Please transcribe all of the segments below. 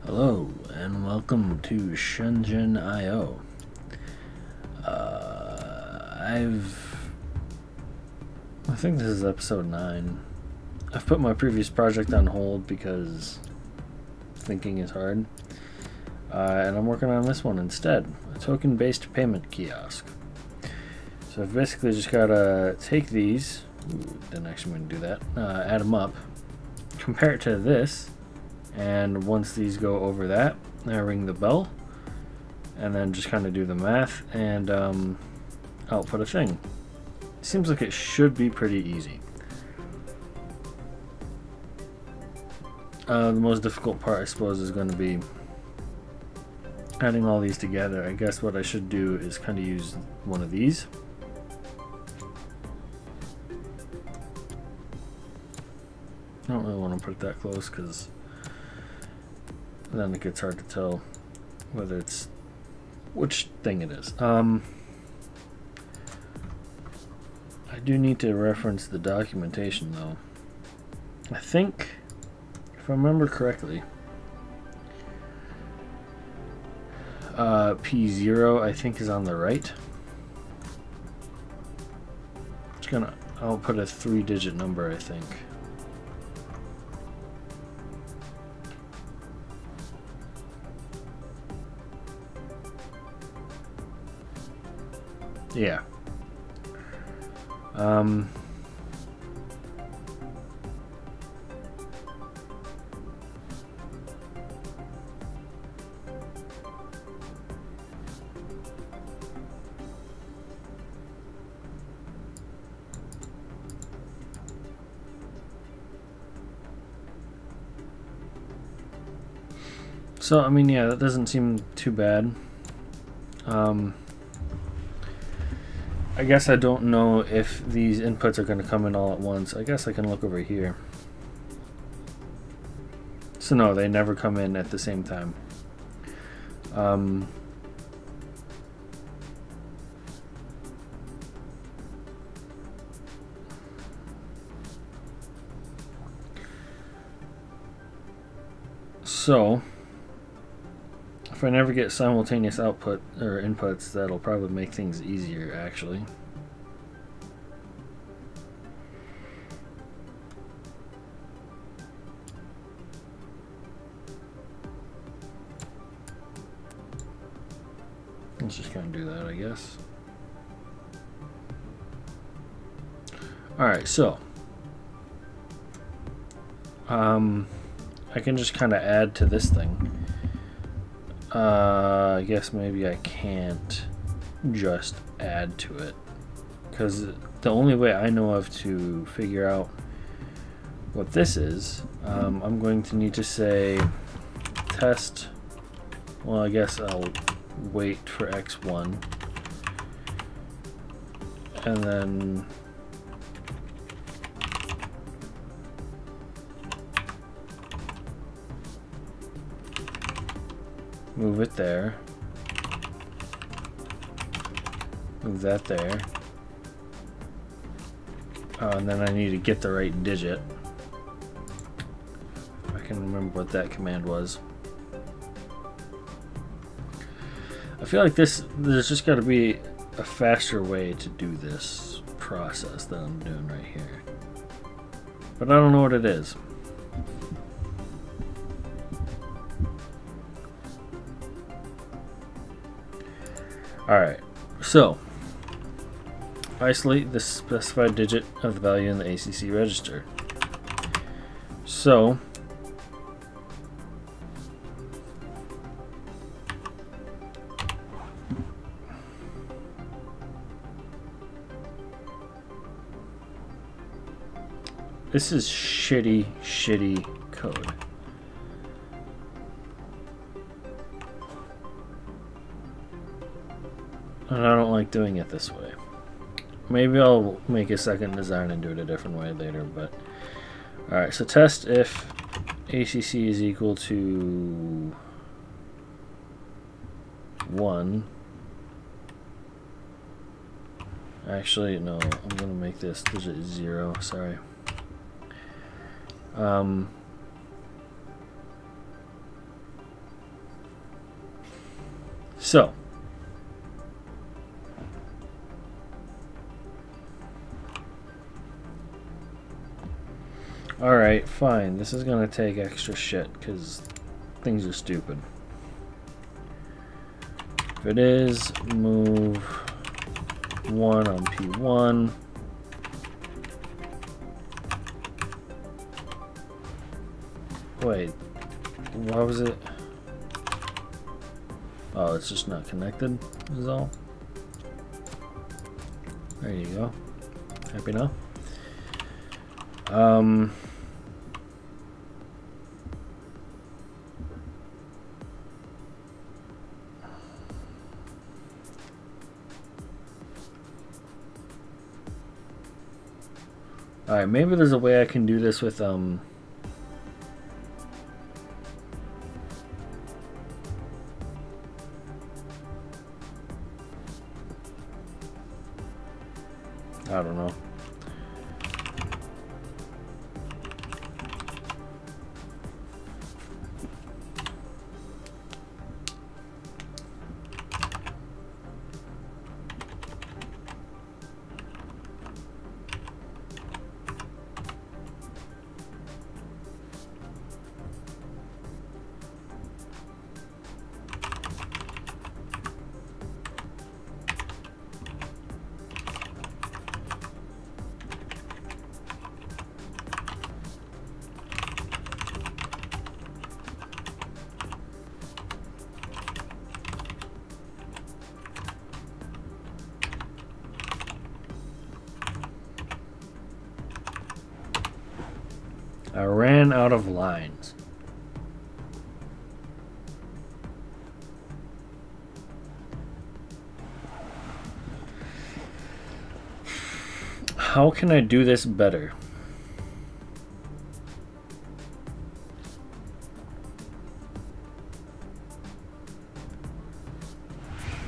Hello and welcome to Shenzhen IO. I think this is episode 9. I've put my previous project on hold because thinking is hard. And I'm working on this one instead, a token-based payment kiosk. So I've basically just gotta take these, didn't actually mean to do that, add them up, compare it to this, and once these go over that, I ring the bell, and then just kind of do the math and output a thing. Seems like it should be pretty easy. The most difficult part, I suppose, is going to be adding all these together. I guess what I should do is kind of use one of these. I don't really want to put it that close because then it gets hard to tell whether it's which thing it is. I do need to reference the documentation though. I think, if I remember correctly, P0 I think is on the right. I'll put a 3-digit number, I think. Yeah. So, I mean, yeah, that doesn't seem too bad. I guess I don't know if these inputs are going to come in all at once. I guess I can look over here. So no, they never come in at the same time. So if I never get simultaneous output or inputs, that'll probably make things easier, actually. Let's just kind of do that, I guess. Alright, so I can just kind of add to this thing. I guess maybe I can't just add to it, because the only way I know of to figure out what this is, I'm going to need to say test. Well, I guess I'll wait for x1 and then move it there, move that there, and then I need to get the right digit. I can remember what that command was. I feel like there's just got to be a faster way to do this process that I'm doing right here, but I don't know what it is. Alright, so isolate the specified digit of the value in the ACC register. So this is shitty code. And I don't like doing it this way. Maybe I'll make a second design and do it a different way later, but alright, so test if ACC is equal to 1. Actually, no, I'm gonna make this digit 0, sorry. So. Alright, fine. This is gonna take extra shit, because things are stupid. If it is, move 1 on P1. Wait, why was it? Oh, it's just not connected, is all. There you go. Happy now? Alright, maybe there's a way I can do this with, I don't know. I ran out of lines. How can I do this better?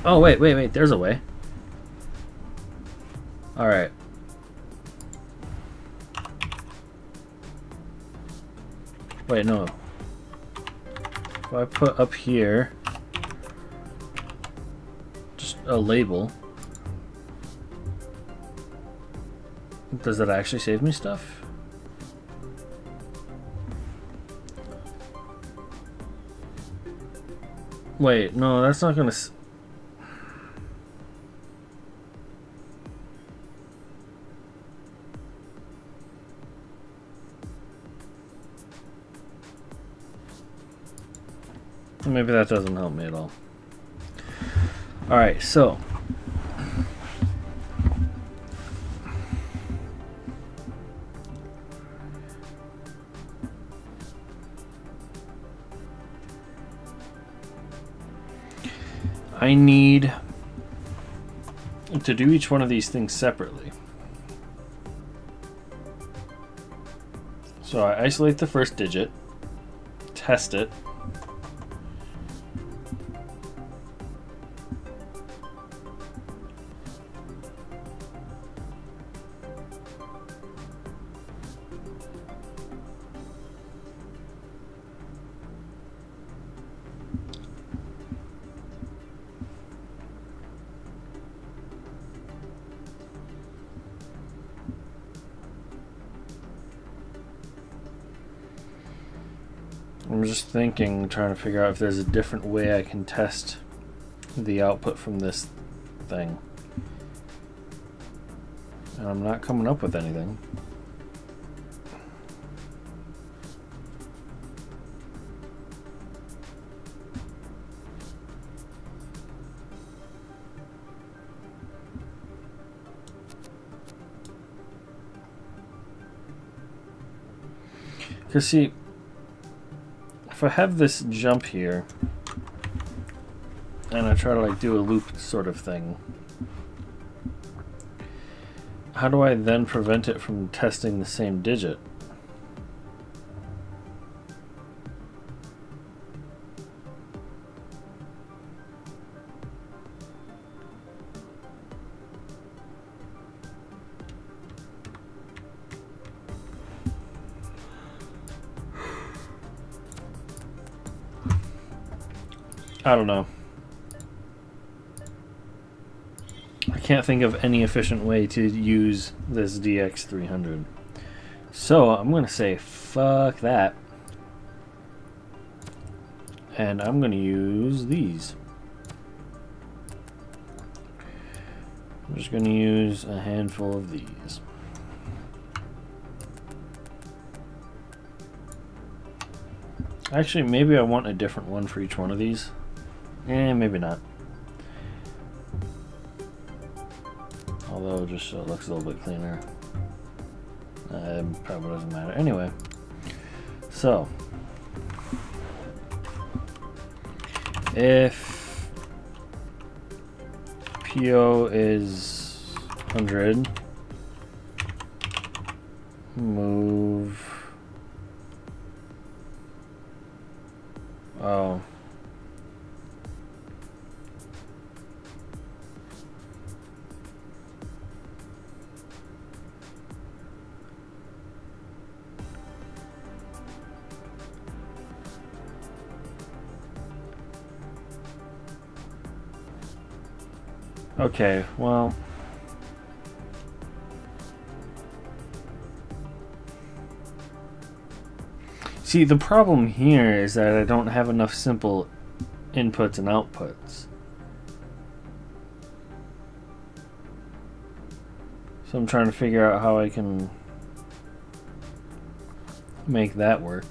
Oh, wait, there's a way. Alright. Wait, no. If I put up here just a label, does that actually save me stuff? Wait, no, that's not gonna maybe that doesn't help me at all. Alright, so I need to do each one of these things separately. So I isolate the first digit, test it, I'm just thinking, trying to figure out if there's a different way I can test the output from this thing. And I'm not coming up with anything. Because see, if I have this jump here, and I try to like do a loop sort of thing, how do I then prevent it from testing the same digit? I don't know. can't think of any efficient way to use this DX300. So I'm going to say fuck that. And I'm going to use these. I'm just going to use a handful of these. Actually, maybe I want a different one for each one of these. Maybe not. Although, just so it looks a little bit cleaner. It probably doesn't matter. Anyway. So. If PO is 100, move. Oh. Okay, well. See, the problem here is that I don't have enough simple inputs and outputs. So I'm trying to figure out how I can make that work.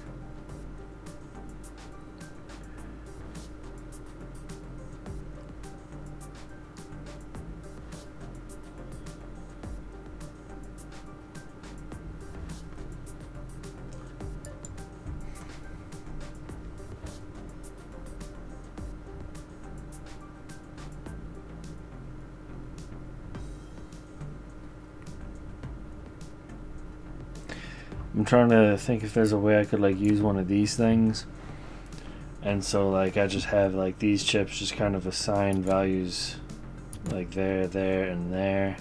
I'm trying to think if there's a way I could like use one of these things, and so like I just have like these chips just kind of assign values like there, there, and there,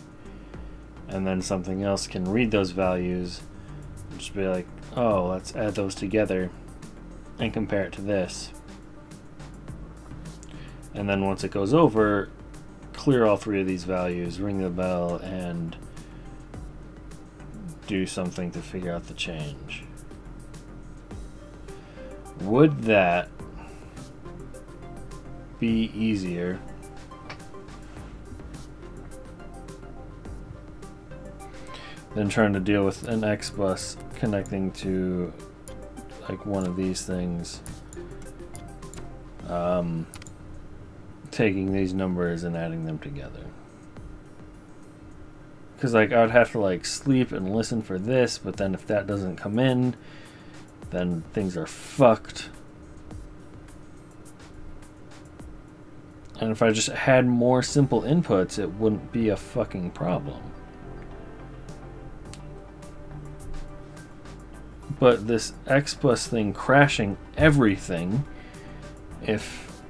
and then something else can read those values and just be like, oh, let's add those together and compare it to this, and then once it goes over, clear all three of these values, ring the bell, and do something to figure out the change. Would that be easier than trying to deal with an X bus connecting to like one of these things, taking these numbers and adding them together? Because like I would have to like sleep and listen for this, but then if that doesn't come in, then things are fucked. And if I just had more simple inputs, it wouldn't be a fucking problem. But this XBus thing crashing everything, if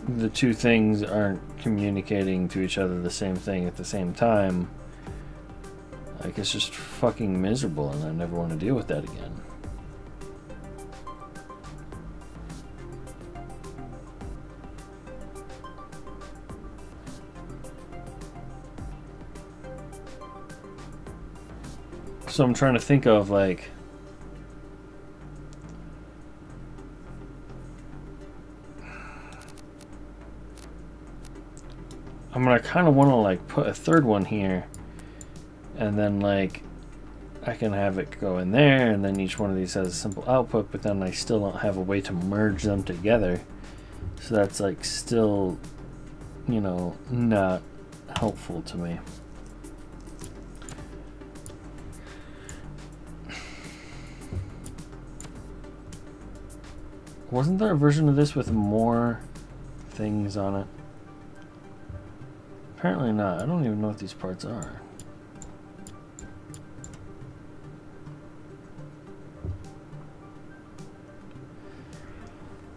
the two things aren't communicating to each other the same thing at the same time, like it's just fucking miserable, and I never want to deal with that again. So I'm trying to think of like I kind of want to like put a third one here, and then like I can have it go in there, and then each one of these has a simple output, but then I still don't have a way to merge them together. So that's like still, you know, not helpful to me. Wasn't there a version of this with more things on it? Apparently not. I don't even know what these parts are.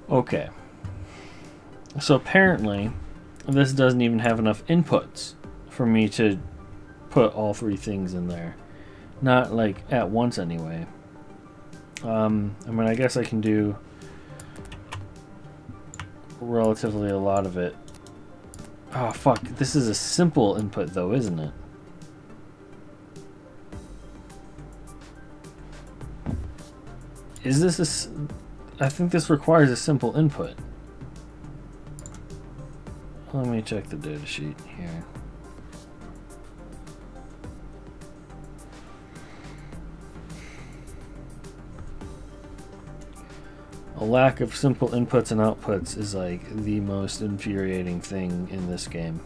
Okay. So apparently this doesn't even have enough inputs for me to put all three things in there. Not like at once anyway. I mean, I guess I can do relatively a lot of it Oh, fuck. This is a simple input, though, isn't it? Is this a... I think this requires a simple input. Let me check the data sheet here. A lack of simple inputs and outputs is like the most infuriating thing in this game.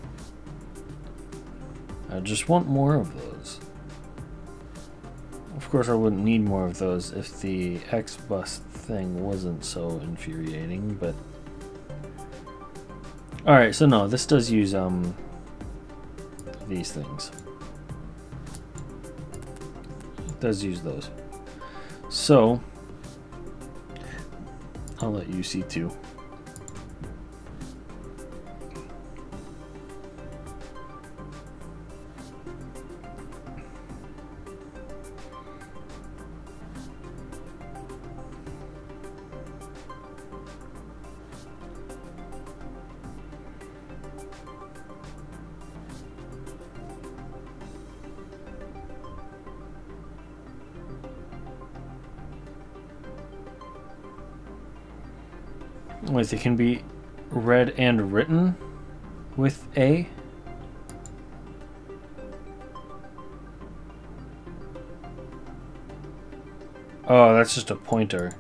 I just want more of those. Of course I wouldn't need more of those if the X-bus thing wasn't so infuriating, but... Alright, so no, this does use these things. It does use those. So I'll let you see too. Wait, it can be read and written with A? Oh, that's just a pointer.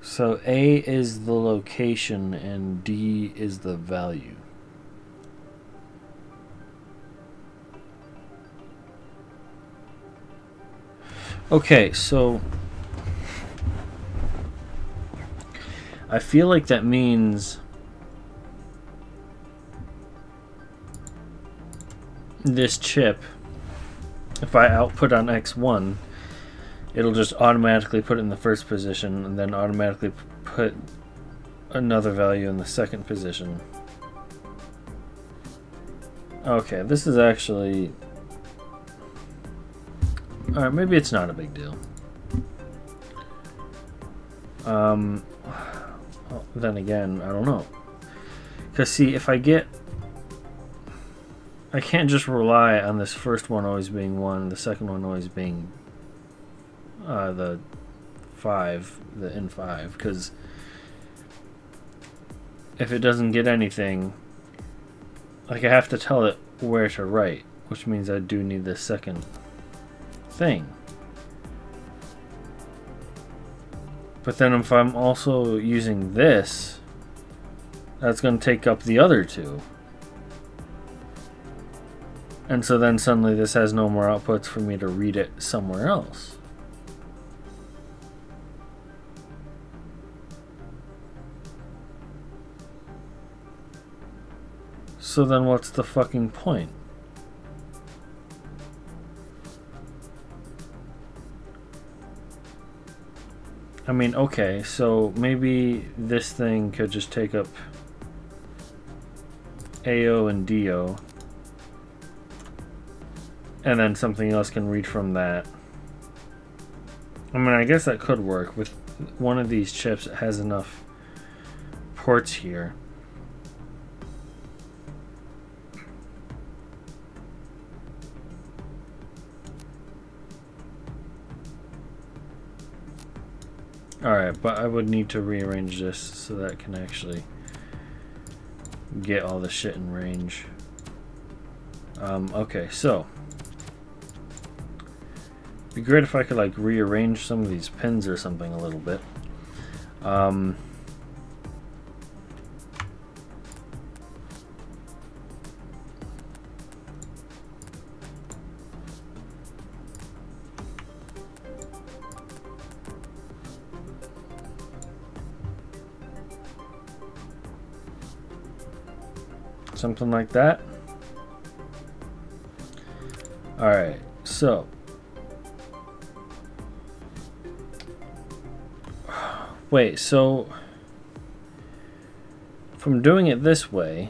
So A is the location and D is the value. Okay, so I feel like that means this chip, if I output on X1, it'll just automatically put it in the first position and then automatically put another value in the second position. Okay, this is actually... Alright, maybe it's not a big deal. Then again, I don't know. Because see, if I get... I can't just rely on this first one always being 1 and the second one always being the 5, the N5, because if it doesn't get anything, like I have to tell it where to write, which means I do need the second thing. But then if I'm also using this, that's going to take up the other two. And so then suddenly this has no more outputs for me to read it somewhere else. So then what's the fucking point? I mean, okay, so maybe this thing could just take up AO and DO. And then something else can read from that. I mean, I guess that could work with one of these chips that has enough ports here. Alright, but I would need to rearrange this so that it can actually get all the shit in range. Okay, so it'd be great if I could like rearrange some of these pins or something a little bit. Something like that. Alright, so wait, so if I'm doing it this way,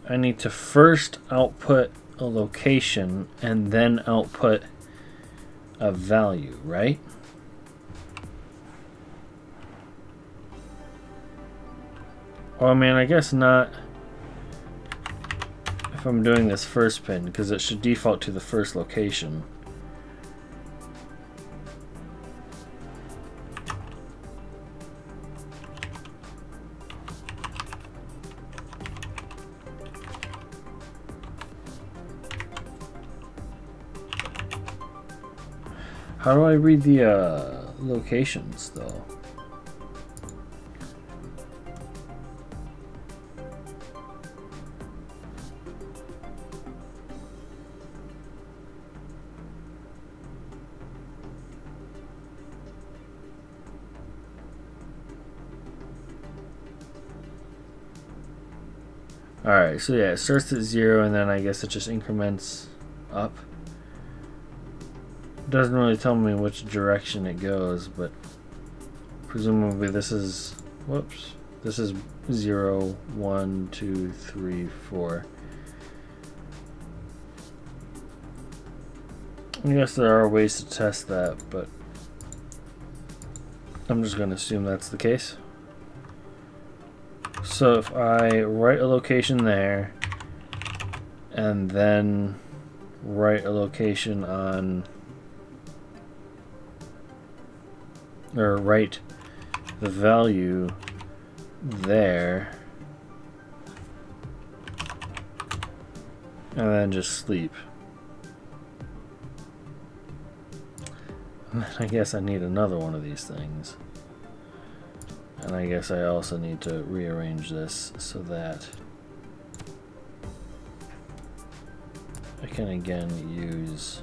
I need to first output a location and then output a value, right? Well, I mean, I guess not if I'm doing this first pin, because it should default to the first location. How do I read the locations, though? Alright, so yeah, it starts at 0 and then I guess it just increments up. Doesn't really tell me which direction it goes, but presumably this is, whoops, this is 0, 1, 2, 3, 4. I guess there are ways to test that, but I'm just going to assume that's the case. So if I write a location there and then write a location on, or write the value there and then just sleep, I guess I need another one of these things. And I guess I also need to rearrange this so that I can again use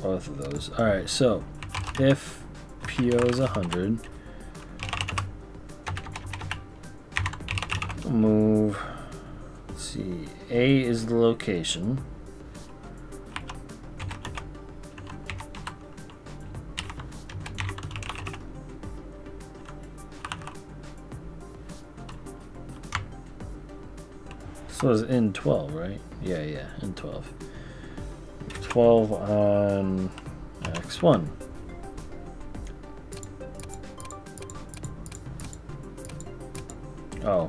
both of those. Alright, so if PO is 100, move, let's see, A is the location. So it's in 12, right? Yeah, in 12. 12 on X1. Oh.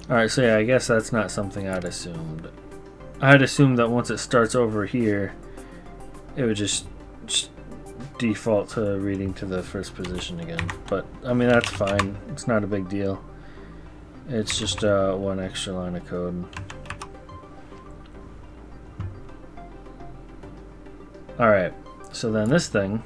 Alright, so yeah, I guess that's not something I'd assumed. I'd assumed that once it starts over here, it would just default to reading to the first position again. But, I mean, that's fine. It's not a big deal. It's just one extra line of code. Alright, so then this thing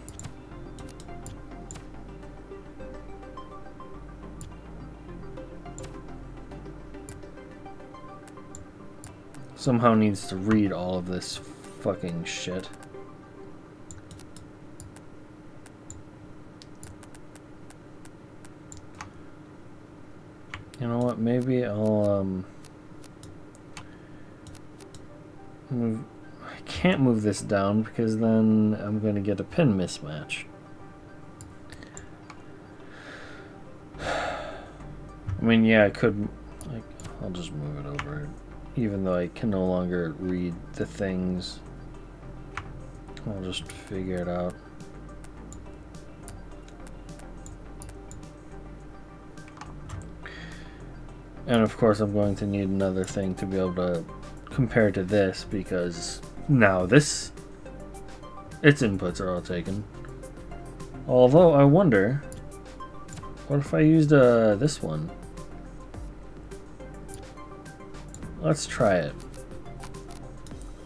somehow needs to read all of this fucking shit. You know what, maybe I'll move. I can't move this down because then I'm going to get a pin mismatch. I mean, yeah, I could, like, I'll just move it over. Even though I can no longer read the things, I'll just figure it out. And of course I'm going to need another thing to be able to compare to this, because now its inputs are all taken. Although I wonder, what if I used this one? Let's try it.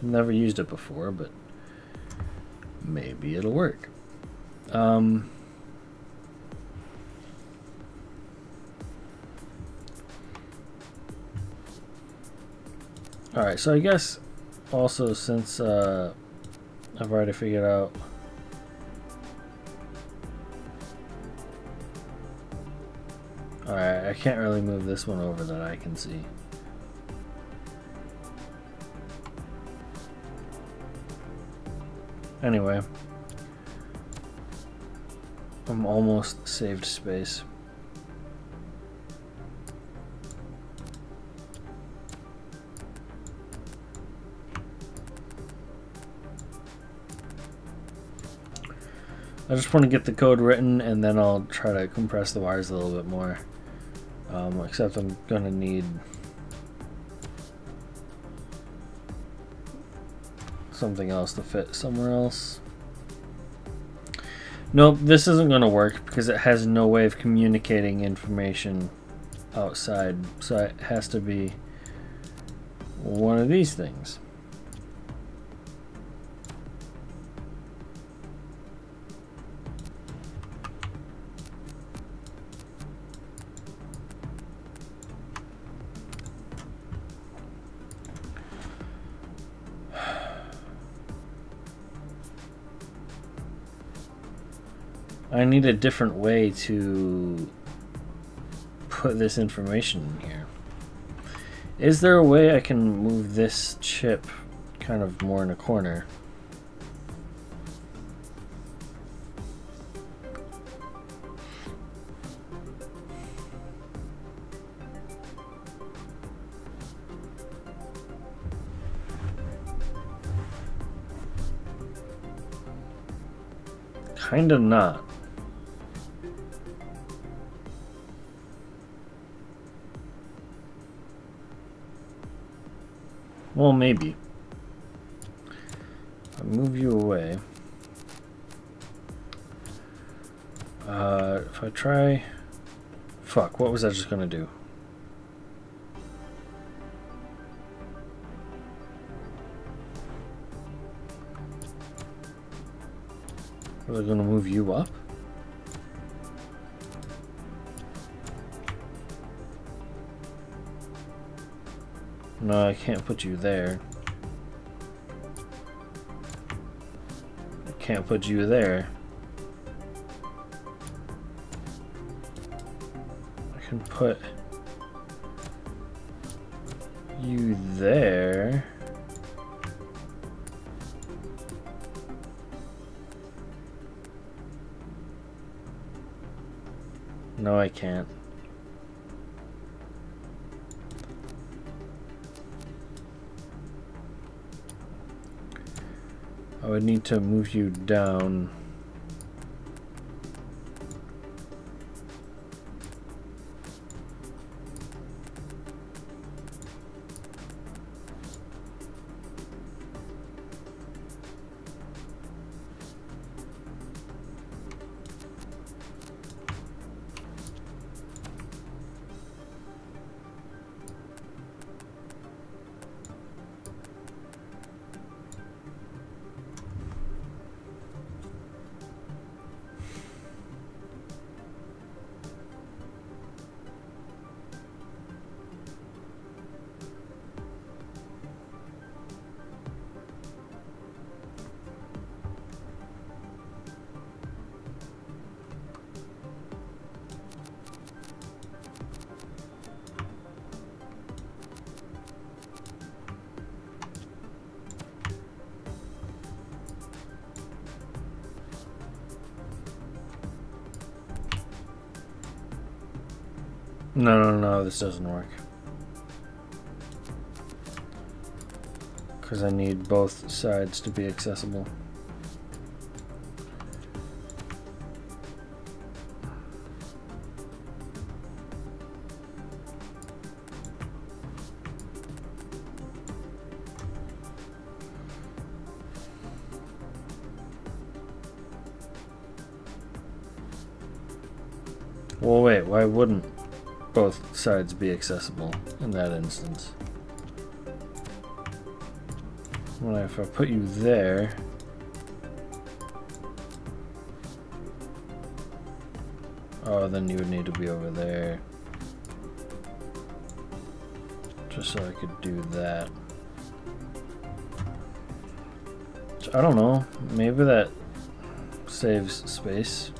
Never used it before, but maybe it'll work. Alright, so I guess also since I've already figured out Alright, I can't really move this one over that I can see. Anyway, I'm almost saved space. I just want to get the code written and then I'll try to compress the wires a little bit more. Except I'm gonna need something else to fit somewhere else. Nope, this isn't gonna work because it has no way of communicating information outside, so it has to be one of these things. I need a different way to put this information in here. Is there a way I can move this chip kind of more in a corner? Kinda not. Well, maybe. I'll move you away. If I try... Fuck, what was I just gonna do? Was I gonna move you up? No, I can't put you there. I can't put you there. I can put you there. No, I can't. I would need to move you down. No, this doesn't work. Because I need both sides to be accessible. Well, wait, why wouldn't both sides be accessible in that instance? Well, if I put you there, oh, then you would need to be over there, just so I could do that. So, I don't know, maybe that saves space.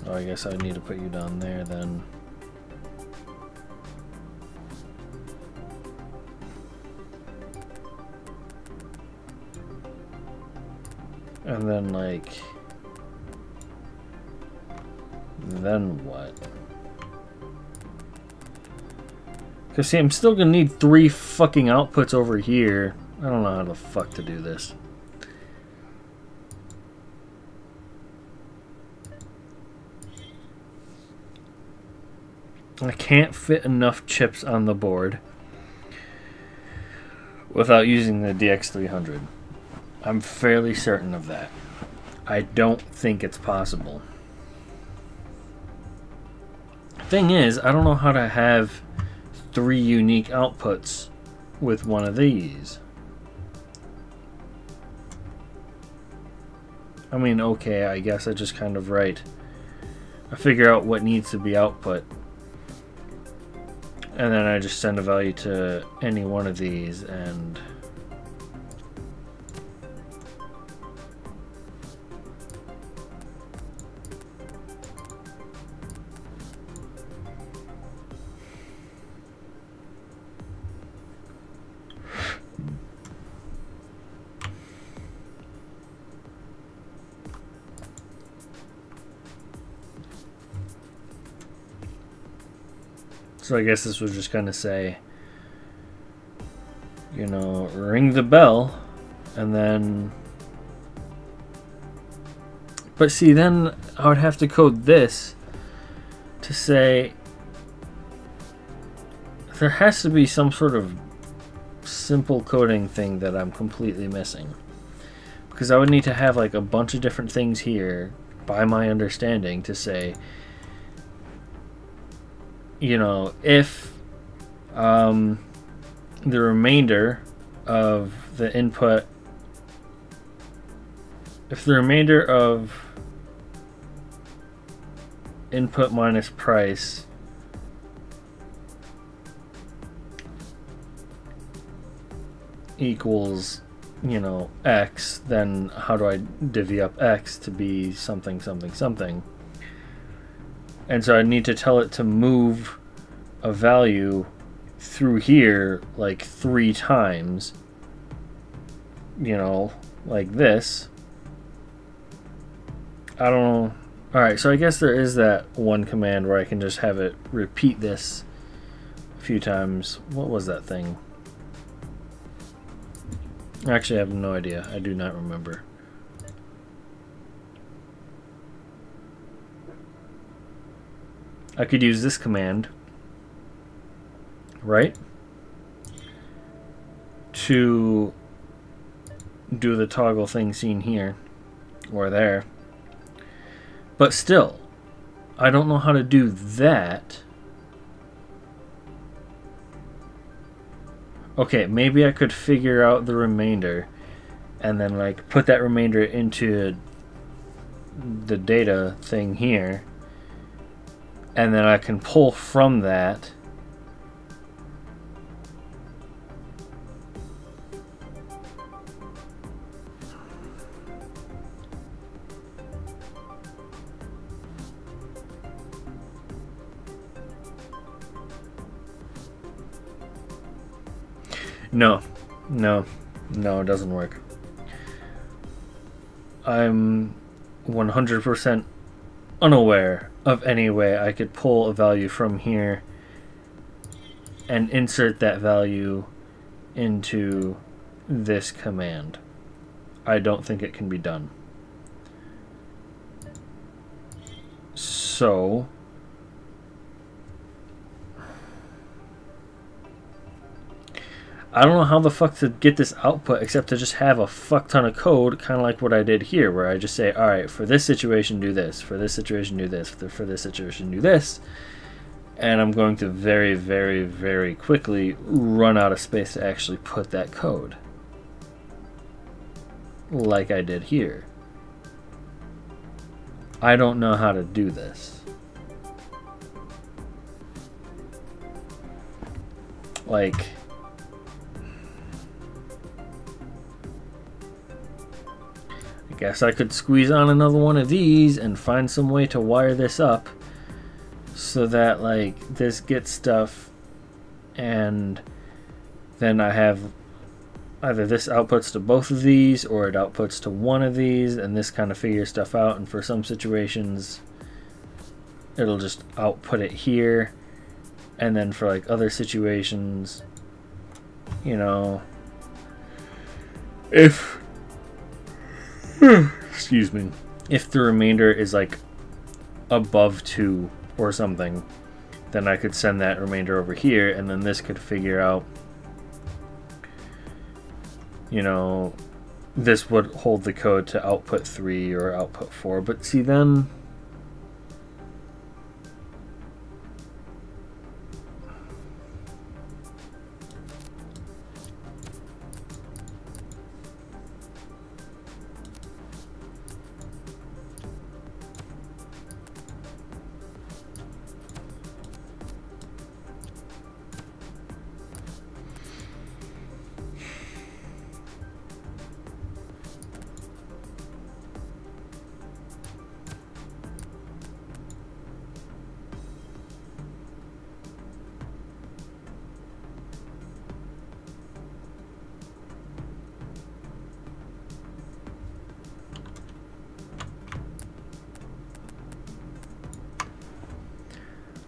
So I guess I need to put you down there then. And then, like, then what? Because, see, I'm still going to need 3 fucking outputs over here. I don't know how the fuck to do this. I can't fit enough chips on the board without using the DX300. I'm fairly certain of that. I don't think it's possible. Thing is, I don't know how to have 3 unique outputs with one of these. I mean, okay, I guess I just kind of write. I figure out what needs to be output. And then I just send a value to any one of these and... So I guess this was just gonna say, you know, ring the bell, and then... But see, then I would have to code this to say... There has to be some sort of simple coding thing that I'm completely missing. Because I would need to have like a bunch of different things here, by my understanding, to say... You know, if the remainder of the input, if the remainder of input minus price equals, you know, X, then how do I divvy up X to be something, something, something? And so I need to tell it to move a value through here like 3 times, you know, like this. I don't know. Alright, so I guess there is that one command where I can just have it repeat this a few times. What was that thing? Actually, I have no idea. I do not remember. I could use this command, right, to do the toggle thing seen here or there. But still, I don't know how to do that. Okay, maybe I could figure out the remainder and then like put that remainder into the data thing here. And then I can pull from that No, it doesn't work. I'm 100% unaware of any way I could pull a value from here and insert that value into this command. I don't think it can be done. So I don't know how the fuck to get this output except to just have a fuck ton of code, kind of like what I did here, where I just say, alright, for this situation do this, for this situation do this, for this situation do this, and I'm going to very, very, very quickly run out of space to actually put that code. Like I did here. I don't know how to do this. Like... guess I could squeeze on another one of these and find some way to wire this up so that like this gets stuff, and then I have either this outputs to both of these or it outputs to one of these, and this kind of figures stuff out. And for some situations it'll just output it here, and then for like other situations, you know, if excuse me, if the remainder is like above 2 or something, then I could send that remainder over here, and then this could figure out, you know, this would hold the code to output 3 or output 4. But see, then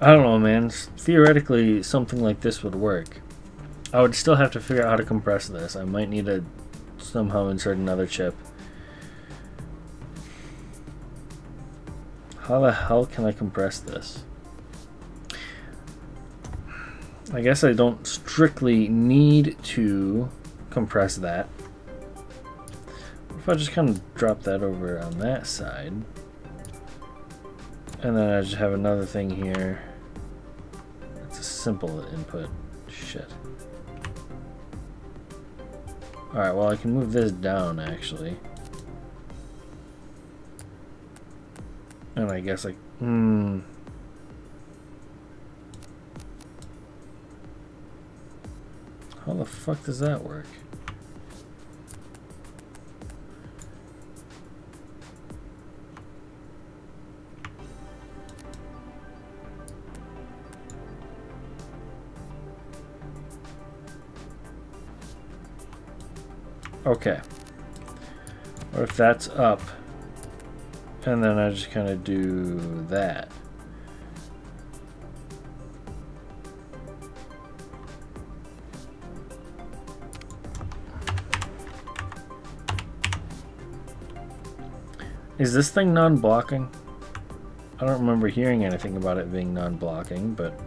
I don't know, man. Theoretically, something like this would work. I would still have to figure out how to compress this. I might need to somehow insert another chip. How the hell can I compress this? I guess I don't strictly need to compress that. What if I just kind of drop that over on that side? And then I just have another thing here. It's a simple input. Shit. Alright, well I can move this down actually. And I guess how the fuck does that work? Okay. Or if that's up, and then I just kind of do that. Is this thing non-blocking? I don't remember hearing anything about it being non-blocking, but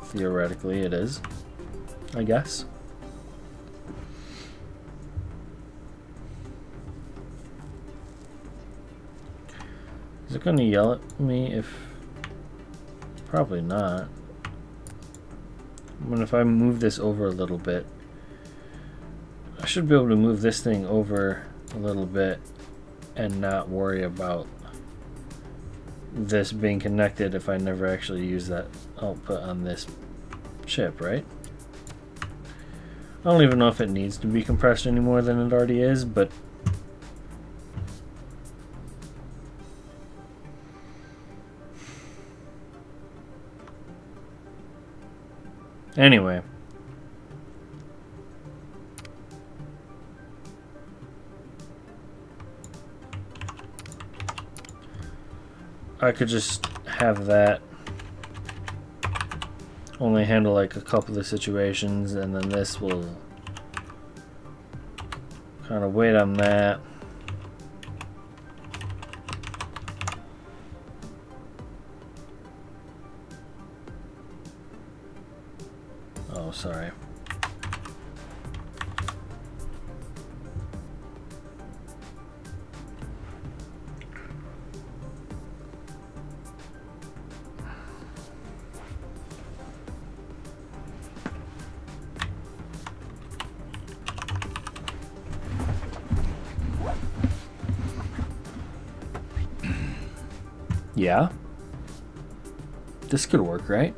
theoretically it is, I guess. Is it going to yell at me if... Probably not. I mean, if I move this over a little bit, I should be able to move this thing over a little bit and not worry about this being connected if I never actually use that output on this chip, right? I don't even know if it needs to be compressed any more than it already is, but anyway. I could just have that only handle like a couple of situations, and then this will kind of wait on that. Oh, sorry. Yeah. This could work, right?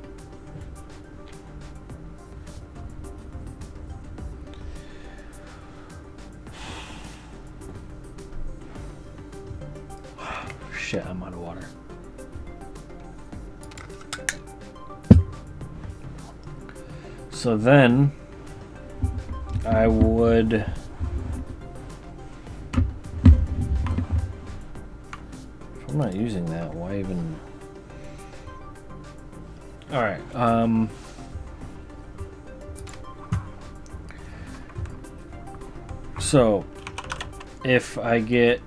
shit, I'm out of water. So then I would if I'm not using that, why even? Alright, so if I get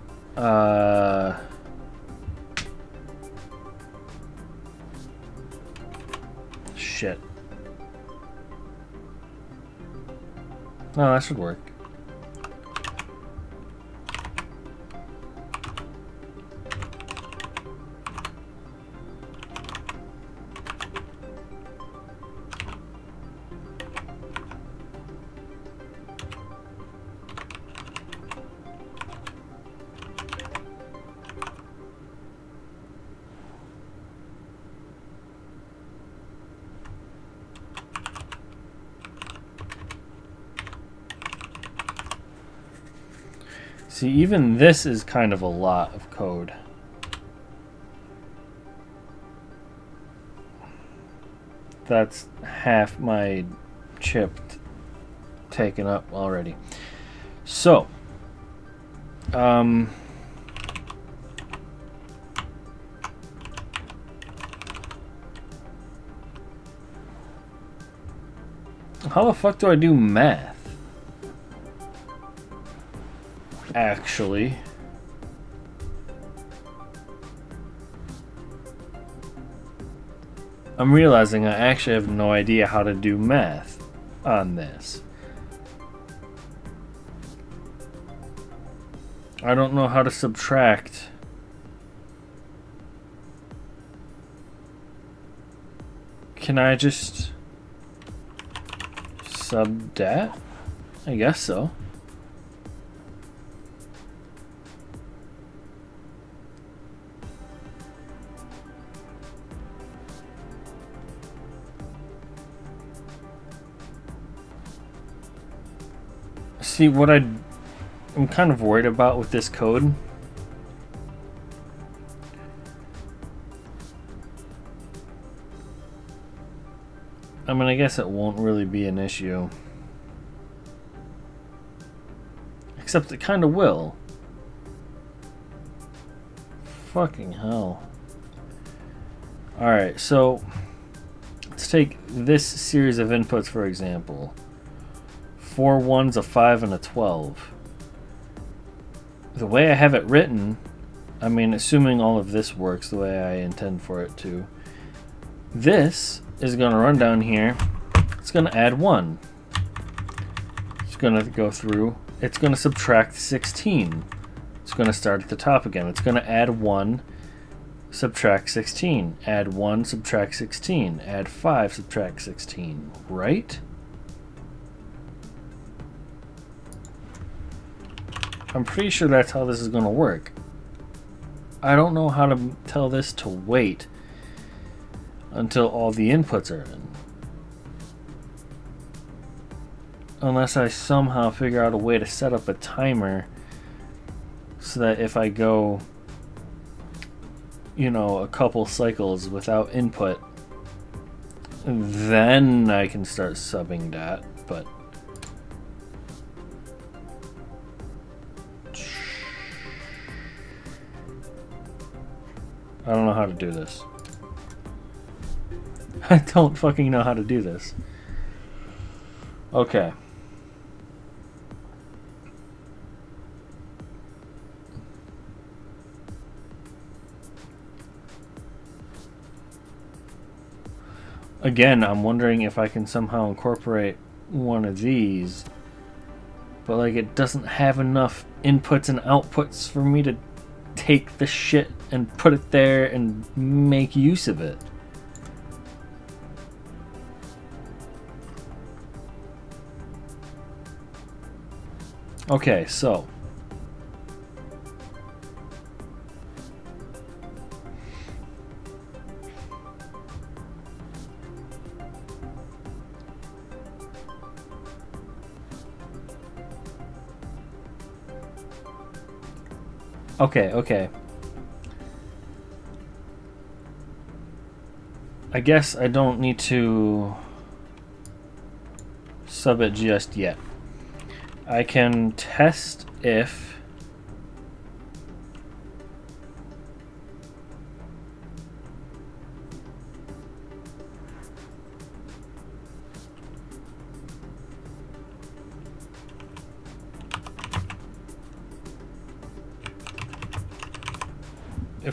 shit. No, that should work. See, even this is kind of a lot of code. That's half my chip taken up already. So, how the fuck do I do math? Actually, I'm realizing I actually have no idea how to do math on this. I don't know how to subtract. Can I just sub that? I guess so. See, what I'm kind of worried about with this code I mean, I guess it won't really be an issue. Except it kind of will. Fucking hell. Alright, so let's take this series of inputs for example. 4 1s, a 5, and a 12. The way I have it written, I mean, assuming all of this works the way I intend for it to, this is going to run down here. It's going to add 1. It's going to go through. It's going to subtract 16. It's going to start at the top again. It's going to add 1, subtract 16. Add 1, subtract 16. Add 5, subtract 16. Right? I'm pretty sure that's how this is going to work. I don't know how to tell this to wait until all the inputs are in. Unless I somehow figure out a way to set up a timer so that if I go, you know, a couple cycles without input, then I can start subbing that, but I don't know how to do this. I don't fucking know how to do this. Okay. Again, I'm wondering if I can somehow incorporate one of these, but like it doesn't have enough inputs and outputs for me to take the shit and put it there and make use of it. Okay, so okay. I guess I don't need to sub it just yet. I can test if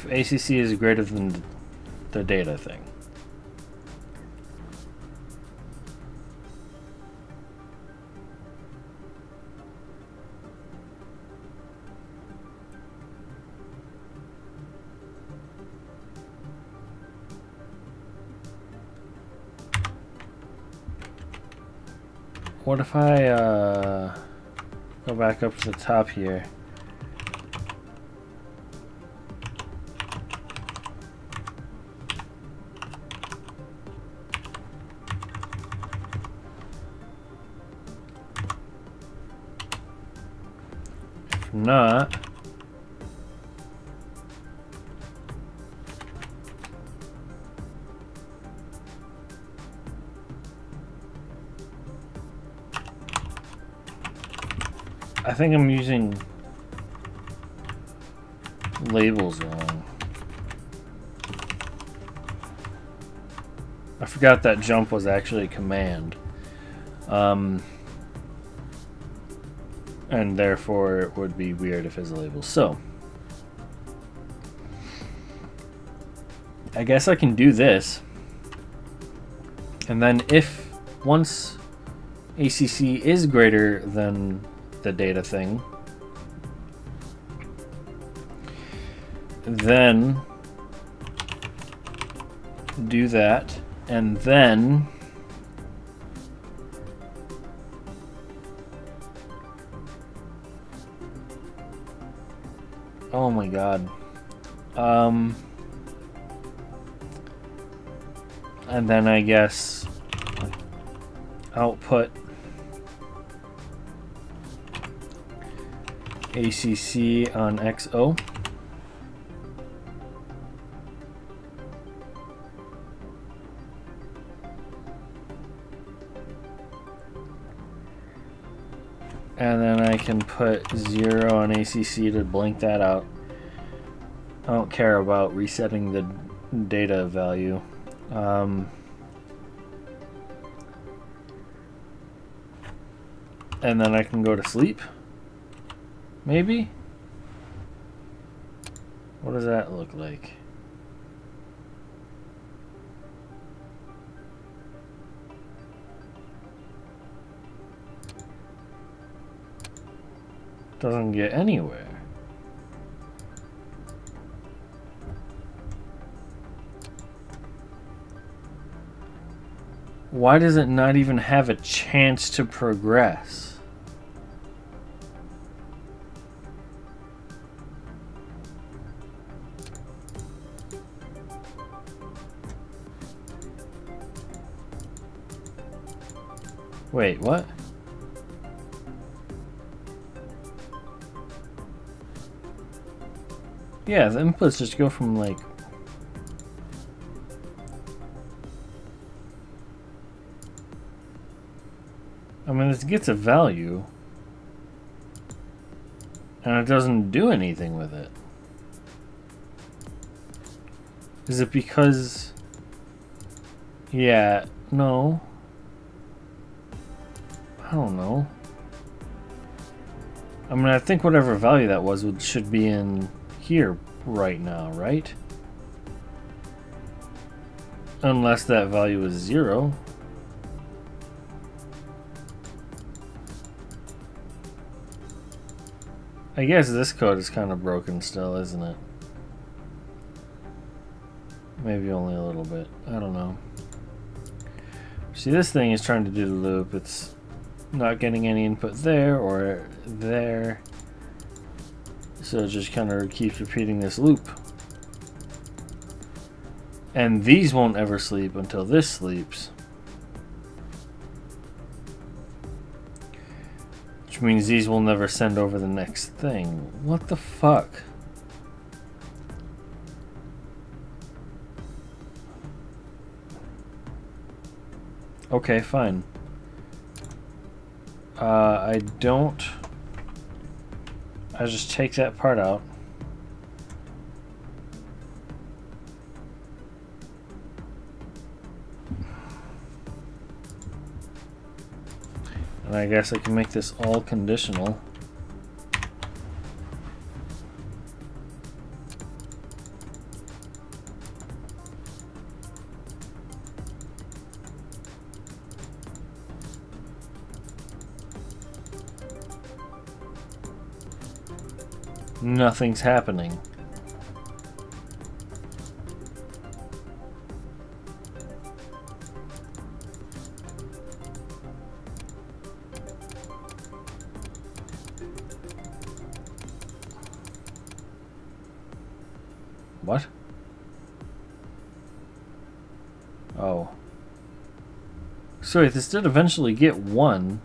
ACC is greater than the data thing. What if I go back up to the top here? If not, I think I'm using labels wrong. I forgot that jump was actually a command. And therefore it would be weird if it's a label. So I guess I can do this. And then if once ACC is greater than the data thing, then do that, and then oh my god, and then I guess output ACC on XO. And then I can put 0 on ACC to blank that out. I don't care about resetting the data value. And then I can go to sleep. Maybe? What does that look like? Doesn't get anywhere. Why does it not even have a chance to progress? Wait, what? Yeah, the inputs just go from like... I mean, it gets a value, and it doesn't do anything with it. Is it because... Yeah, no. I don't know. I mean, I think whatever value that was should be in here right now, right? Unless that value is 0. I guess this code is kind of broken still, isn't it? Maybe only a little bit. I don't know. See, this thing is trying to do the loop. It's not getting any input there or there. So it just kind of keeps repeating this loop. And these won't ever sleep until this sleeps. Which means these will never send over the next thing. What the fuck? Okay, fine. I don't... I just take that part out. And I guess I can make this all conditional. Nothing's happening. What? Oh. So wait, this did eventually get one.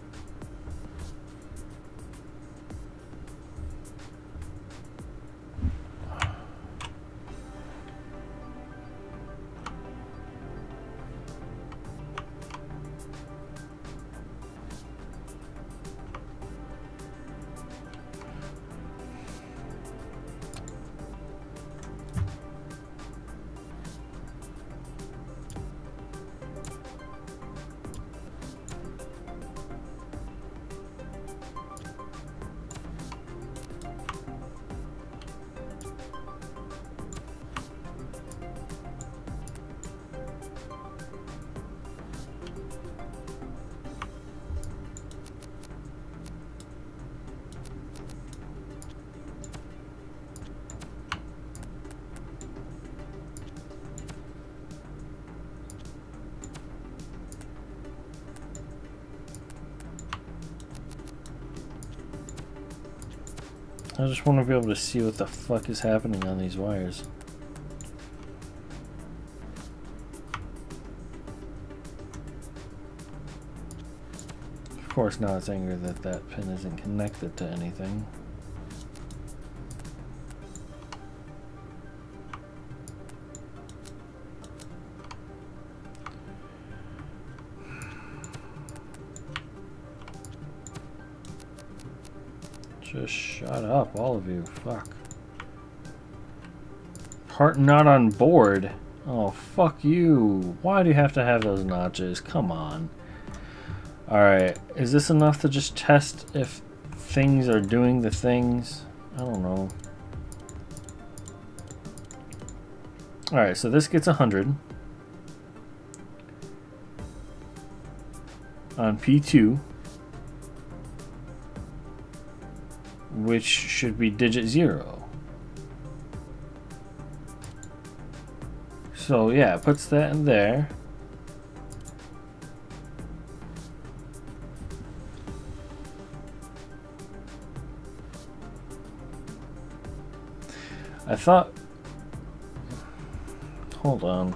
I just want to be able to see what the fuck is happening on these wires. Of course, now it's angry that that pin isn't connected to anything. Just shut up, all of you. Fuck. Part not on board. Oh, fuck you. Why do you have to have those notches? Come on. Alright, is this enough to just test if things are doing the things? I don't know. Alright, so this gets 100 on P2, which should be digit 0. So yeah, it puts that in there. I thought... Hold on.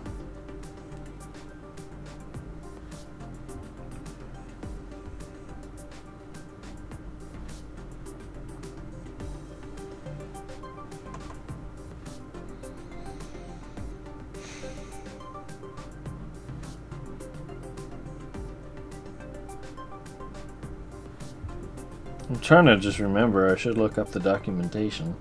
I'm trying to just remember. I should look up the documentation.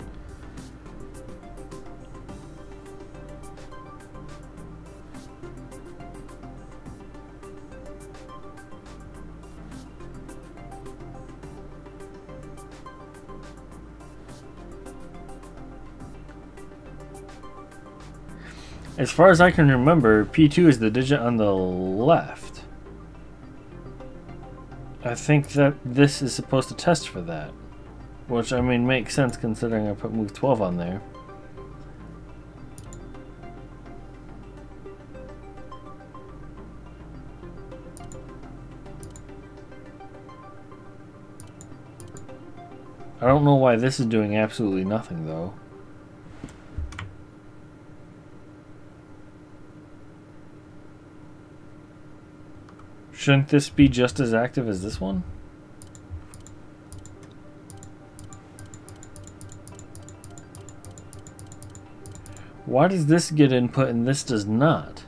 As far as I can remember, P2 is the digit on the left. I think that this is supposed to test for that. Which, I mean, makes sense considering I put move 12 on there. I don't know why this is doing absolutely nothing, though. Shouldn't this be just as active as this one? Why does this get input and this does not?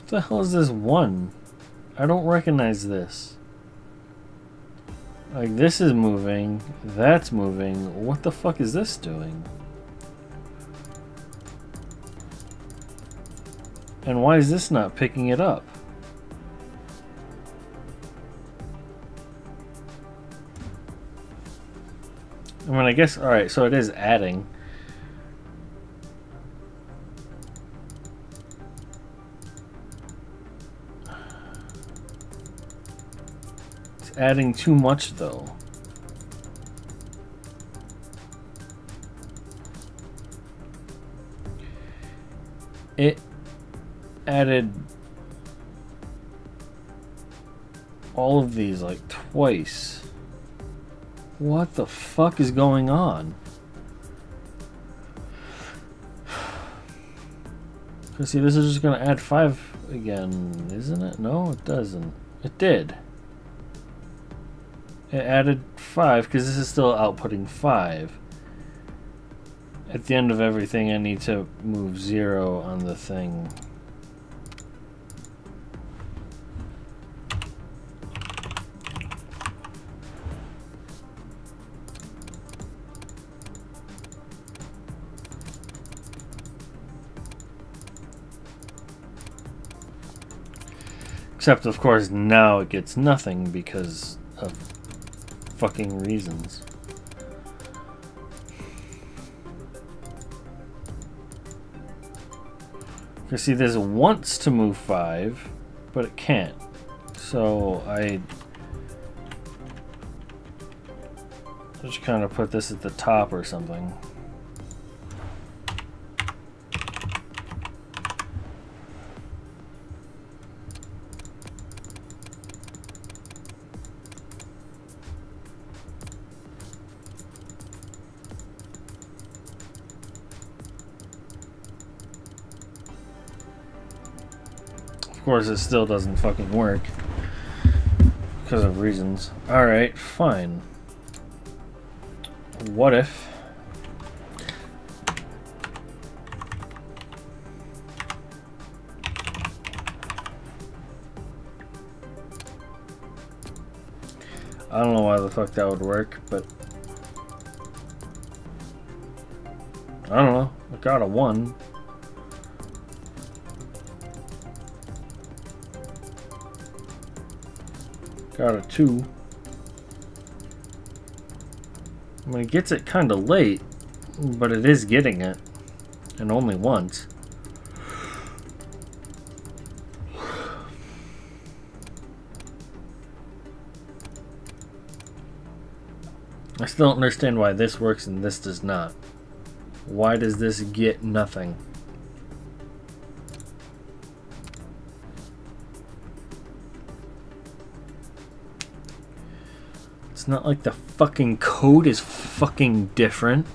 the hell is this 1? I don't recognize this. Like, this is moving, that's moving. What the fuck is this doing? And why is this not picking it up? I mean, I guess, alright, so it is adding. It's adding too much, though. It added all of these, like, twice. What the fuck is going on? Cause see, this is just gonna add 5 again, isn't it? No, it doesn't. It did. It added 5 because this is still outputting 5. At the end of everything, I need to move 0 on the thing. Except, of course, now it gets nothing because of fucking reasons. You see, this wants to move 5, but it can't. So I just kind of put this at the top or something. Of course, it still doesn't fucking work because of reasons. Alright, fine. What if I don't know why the fuck that would work, but I don't know. I got a 1. Got a 2. I mean, it gets it kind of late, but it is getting it, and only once. I still don't understand why this works and this does not. Why does this get nothing? It's not like the fucking code is fucking different.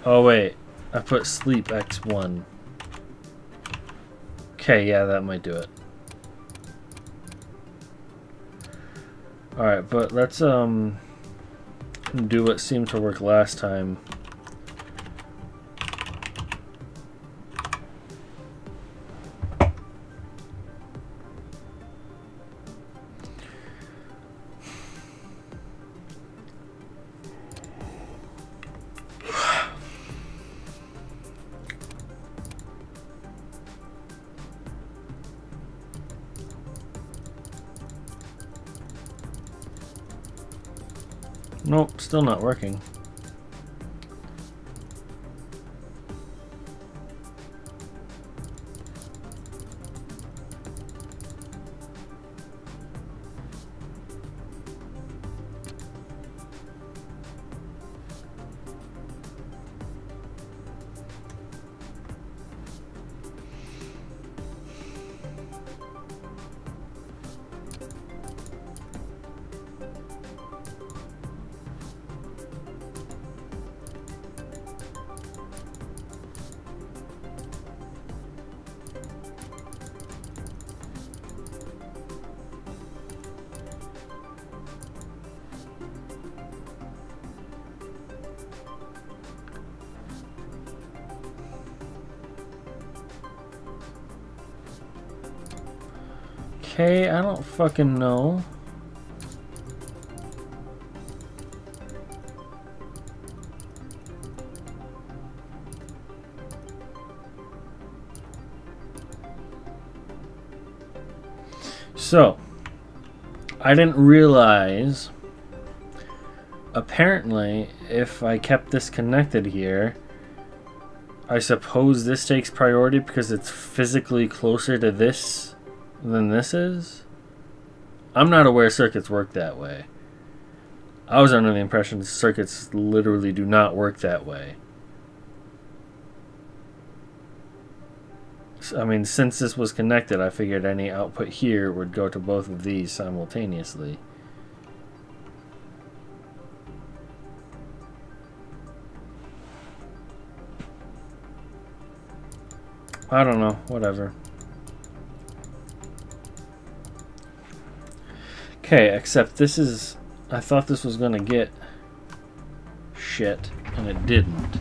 Oh wait, I put sleep X1. Okay, yeah, that might do it. Alright, but let's do what seemed to work last time. Nope, still not working. Okay, I don't fucking know. So, I didn't realize, apparently, if I kept this connected here, I suppose this takes priority because it's physically closer to this than this is? I'm not aware circuits work that way. I was under the impression circuits literally do not work that way. I mean, since this was connected, I figured any output here would go to both of these simultaneously. I don't know, whatever. Okay, except this is... I thought this was gonna get shit, and it didn't.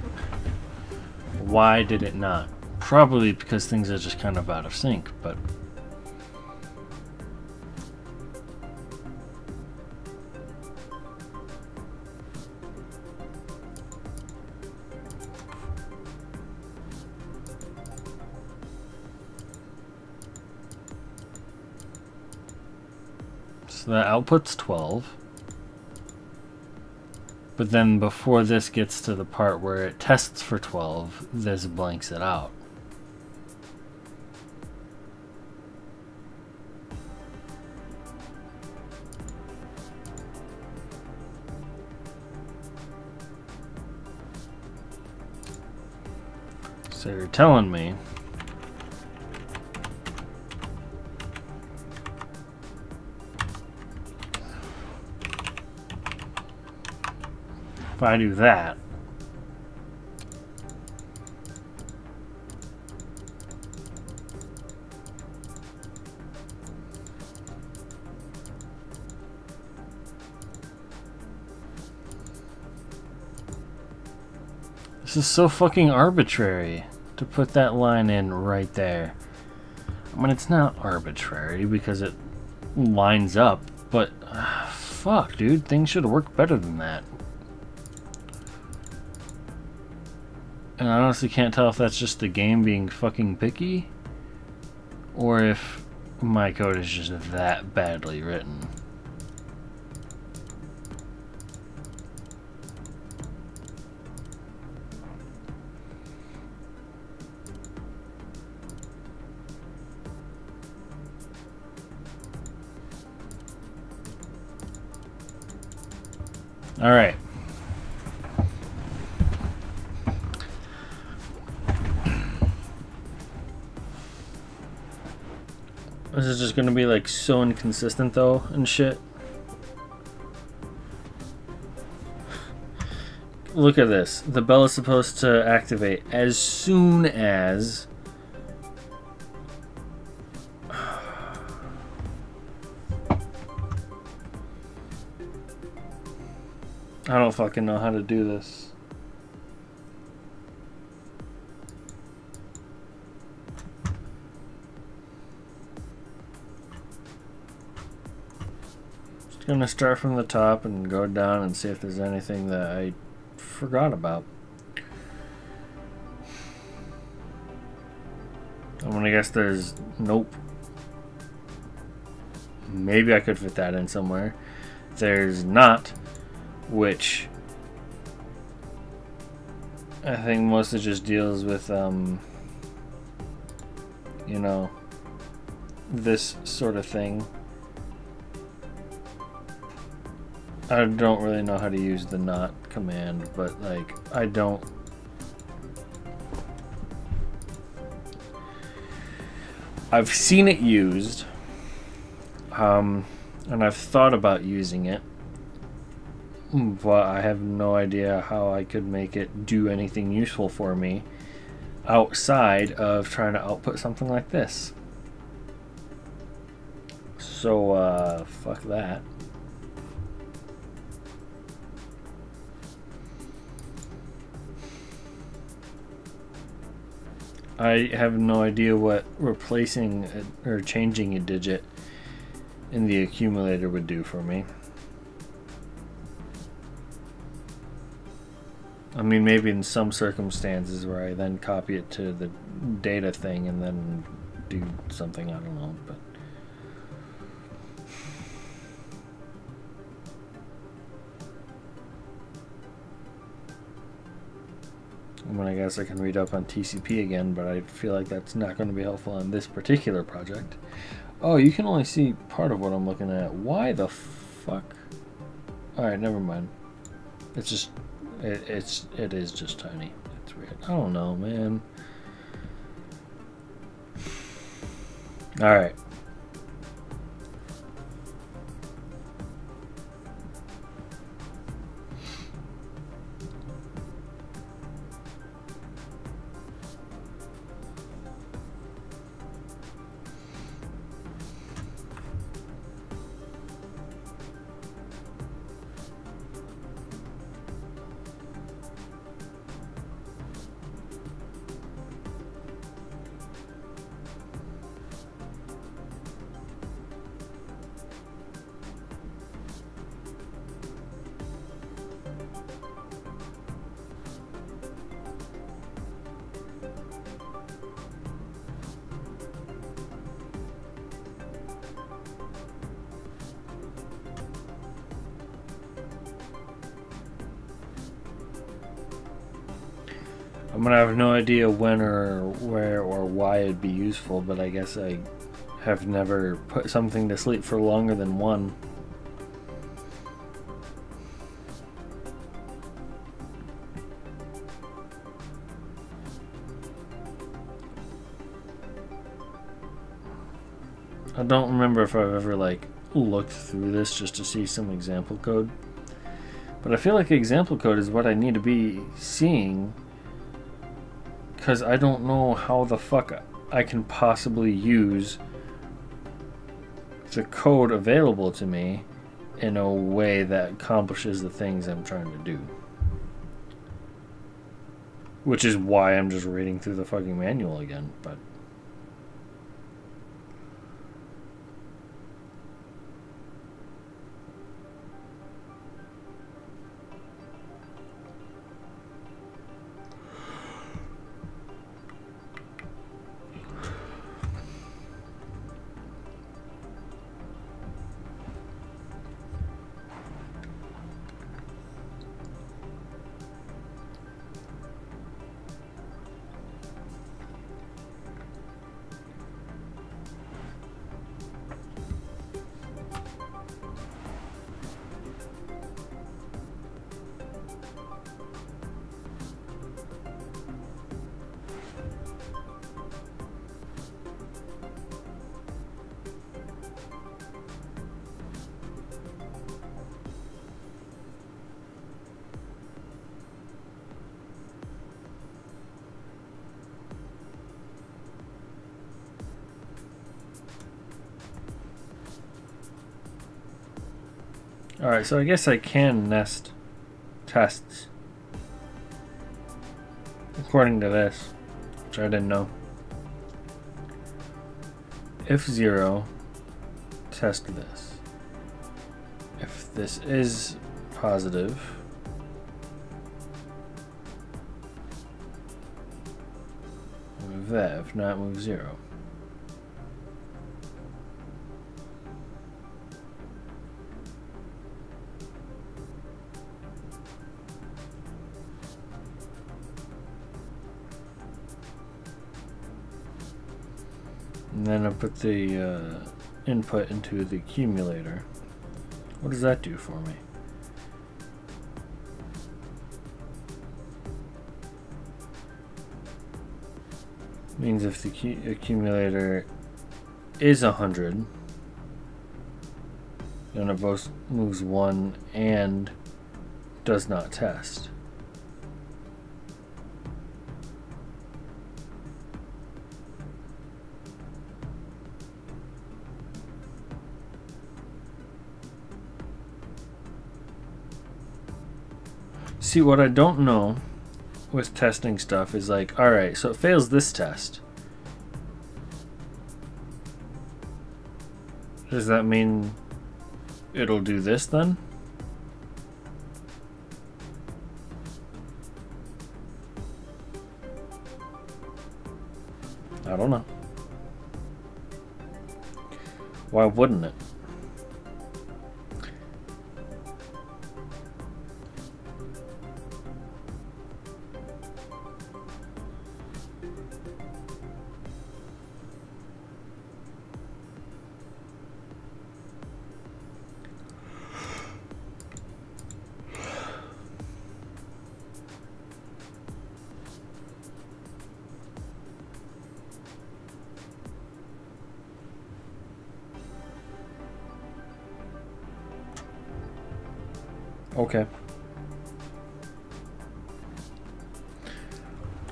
Why did it not? Probably because things are just kind of out of sync, but... So the output's 12. But then before this gets to the part where it tests for 12, this blanks it out. So you're telling me if I do that, this is so fucking arbitrary to put that line in right there. I mean, it's not arbitrary because it lines up, but fuck, dude, things should have worked better than that. And I honestly can't tell if that's just the game being fucking picky or if my code is just that badly written. All right. This is just gonna be like so inconsistent though and shit. Look at this. The bell is supposed to activate as soon as I don't fucking know how to do this. Just gonna start from the top and go down and see if there's anything that I forgot about. I'm gonna guess there's nope. Maybe I could fit that in somewhere. There's not. Which I think mostly just deals with, you know, this sort of thing. I don't really know how to use the not command, but like, I've seen it used, and I've thought about using it. But I have no idea how I could make it do anything useful for me outside of trying to output something like this. So, fuck that. I have no idea what replacing or changing a digit in the accumulator would do for me. I mean, maybe in some circumstances where I then copy it to the data thing and then do something, I don't know, but I mean, I guess I can read up on TCP again, but I feel like that's not going to be helpful on this particular project. Oh, you can only see part of what I'm looking at. Why the fuck? Alright, never mind. It's just, it is just tiny. It's weird. I don't know, man. Alright. I'm gonna have no idea when or where or why it'd be useful, but I guess I have never put something to sleep for longer than one. I don't remember if I've ever like looked through this just to see some example code, but I feel like example code is what I need to be seeing, because I don't know how the fuck I can possibly use the code available to me in a way that accomplishes the things I'm trying to do. Which is why I'm just reading through the fucking manual again, but alright, so I guess I can nest tests according to this, which I didn't know. If 0, test this. If this is positive, move that. If not, move 0. And then I put the input into the accumulator. What does that do for me? Means if the accumulator is 100, then it both moves 1 and does not test. See, what I don't know with testing stuff is like, alright, so it fails this test. Does that mean it'll do this then? I don't know. Why wouldn't it? Okay.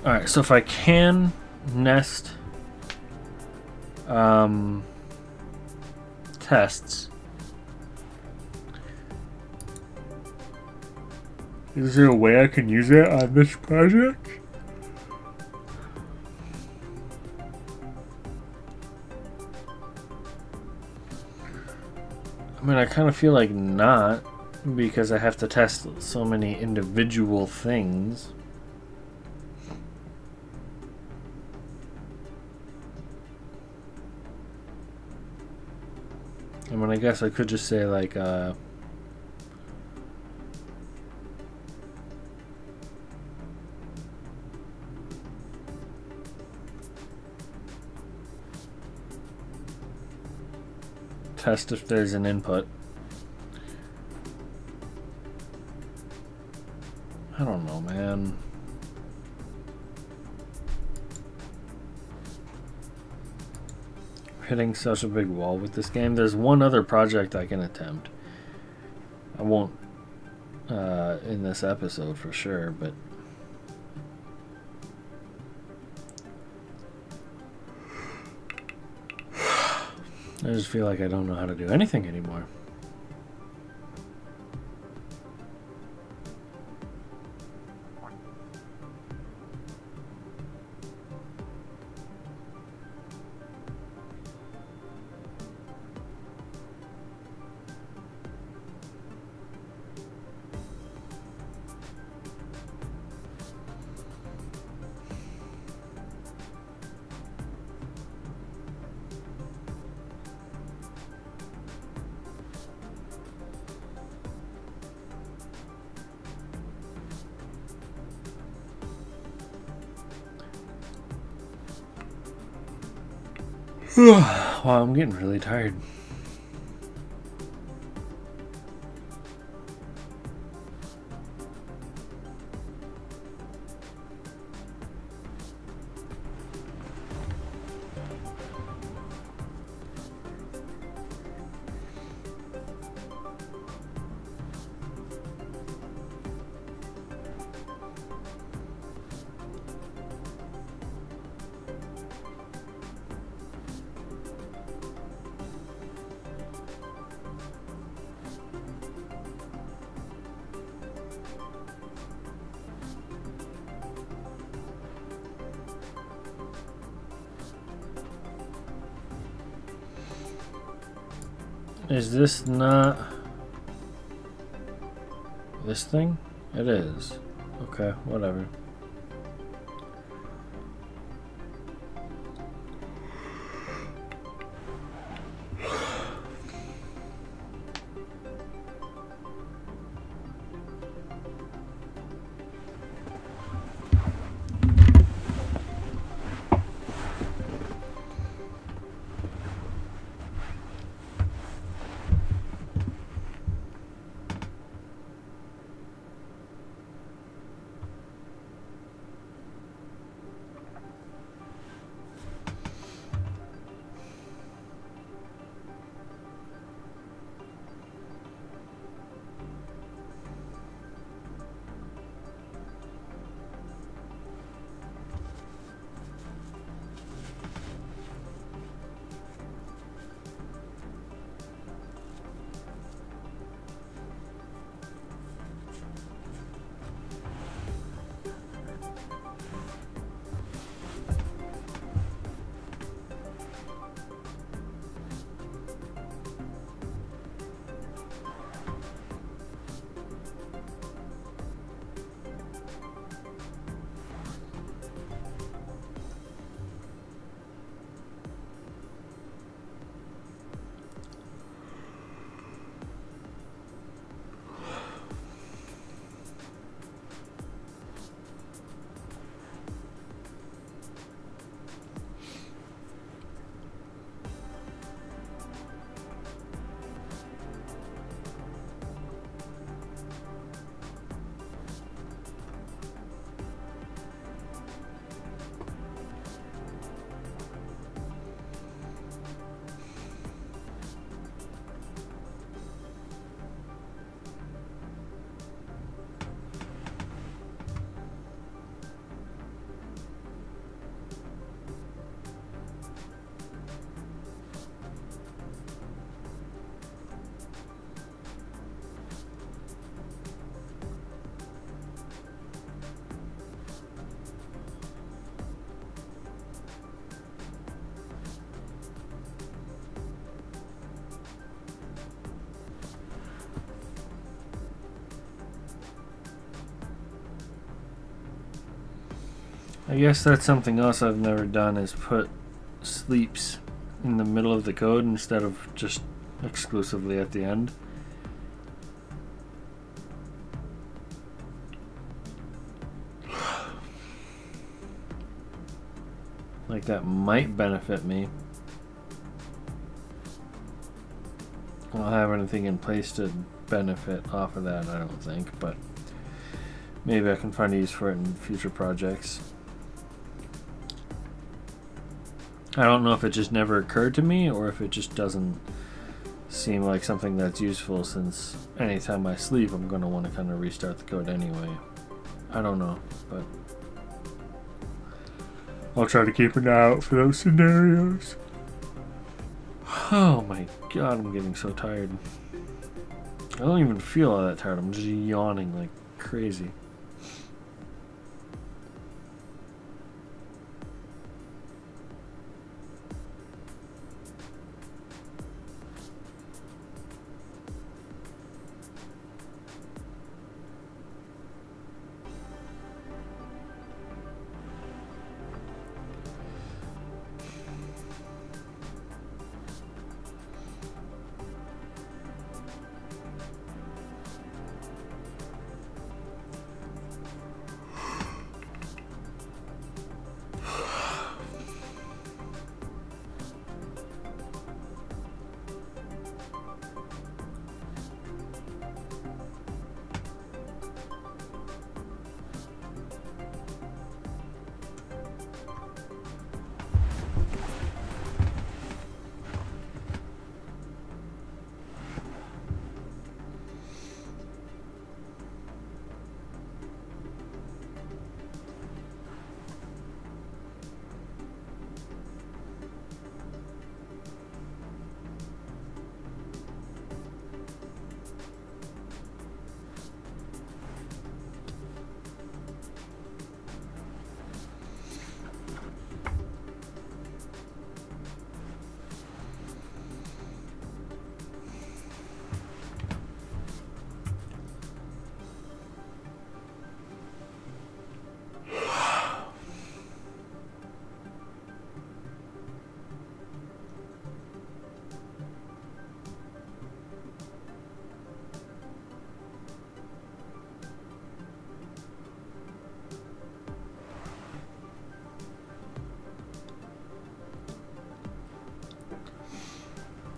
Alright, so if I can nest tests, is there a way I can use it on this project? I mean, I kind of feel like not, because I have to test so many individual things. I mean, I guess I could just say like test if there's an input. I don't know, man. Hitting such a big wall with this game. There's one other project I can attempt. I won't in this episode for sure, but I just feel like I don't know how to do anything anymore. Wow, I'm getting really tired. Is this not this thing? It is. Okay, whatever. I guess that's something else I've never done, is put sleeps in the middle of the code instead of just exclusively at the end. Like, that might benefit me. I don't have anything in place to benefit off of that, I don't think, but maybe I can find a use for it in future projects. I don't know if it just never occurred to me or if it just doesn't seem like something that's useful, since anytime I sleep I'm going to want to kind of restart the code anyway. I don't know, but I'll try to keep an eye out for those scenarios. Oh my god, I'm getting so tired. I don't even feel all that tired. I'm just yawning like crazy.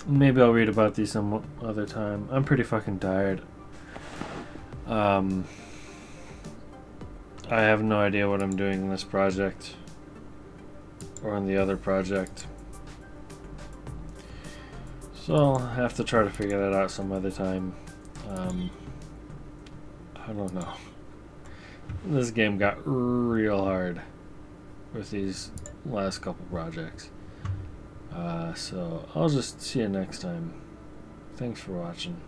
Maybe I'll read about these some other time. I'm pretty fucking tired. I have no idea what I'm doing in this project or in the other project, so I'll have to try to figure that out some other time. I don't know. This game got real hard with these last couple projects. So I'll just see you next time. Thanks for watching.